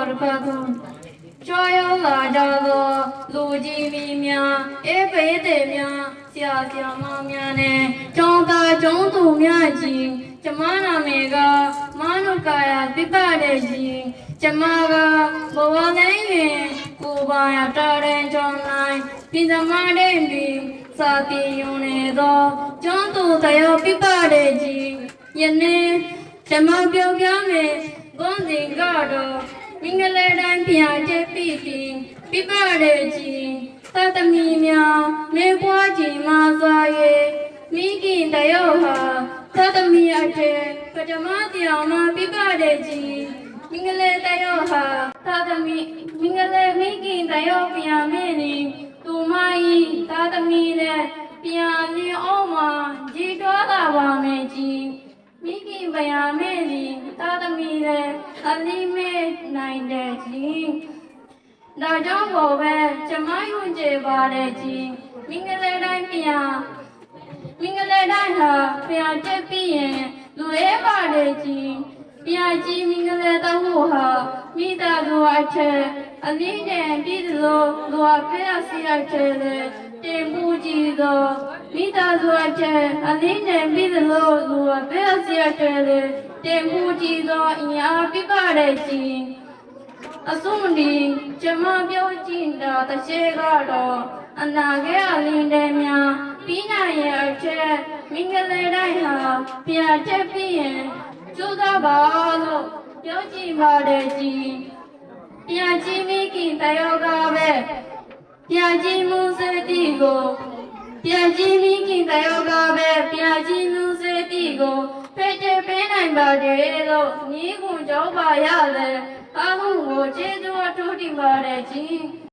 တော်တစ်ပတ်ကုန်ကျော်ရောက်လာကြသောလူကြီးမင်းများအေးပေးတဲ့များဆရာဆရာမများနဲ့ကျောင်းသားကျောင်းသူများကြီးကျမနာမည်ကမနုကာယပြပတဲ့ကြီးကျမကဘဝတိုင်းတွင်ကိုပါရတော်တဲ့ကျောင်းတိုင်းပြည်သမတဲ့ပြီးစာတီယုံနေသောကျောင်းသူတရားပြပတဲ့ကြီးယနေ့ကျမပြောပြမယ်ဂုဏ်စဉ်ကတော့မင်္ဂလာတိုင်းဖျားချက်ပြီးပြပတဲ့ကြီးသတ္တမီများမေပွားကြီးမစွာ၍မိခင်တယောက်ဟာသတ္တမီအထက်ပထမတရားမှာပြပတဲ့ကြီးမင်္ဂလာတယောက်ဟာသတ္တမီမင်္ဂလာမိခင်တယောက်ဖျားမေနေသူမဤသတ္တမီနဲ့ပြန်လင်းအောင်မှာကြီးထွားတာပါမယ်ကြီးမိခင်ဗျာမေနေသာသမီနဲ့အလီမေနိုင်တဲ့ကြီးဒါကြောင့်ဘောပဲကျမယုံကြည်ပါတယ်ကြီးမင်္ဂလာတိုင်းပြန်မင်္ဂလာတိုင်းဟာပြန်တက်ပြီးရင်လူရဲပါတယ်ကြီးပြန်ကြီးမင်္ဂလာတော်ဟာမိသားစုအထက်အလီနဲ့ပြည်သူလူအဖေအစီအထက်တင်မှုကြီးသောမိသားစုအထက်အလင်းနဲ့ပြည်သူလူအဖေအစီအထက်တင်မှုကြီးသောအင်အားပြပတဲ့ကြီးအစုံဒီကျမပြောကြည့်တာတစ်ချက်ကတော့အနာဂတ်အလင်းတဲ့များပြီးနိုင်ရဲ့အထက်မင်္ဂလာတိုင်းဟာပြန်ချက်ပြီးရင်ကျိုးသားပါလို့ပြောကြည့်ပါတယ်ကြီးပြန်ကြည့်မိခင်တယောက်ကပဲပြန်ကြည့်မှုစေတီကိုပြန်ကြည့်မိခင်တယောက်ကပဲပြန်ကြည့်မှုစေတီကိုဖဲ့ကျပေးနိုင်ပါတယ်လို့ညီးခွန်ကြောပါရတယ်အားလုံးကိုကျေးဇူးအထူးတင်ပါတယ်ကြီး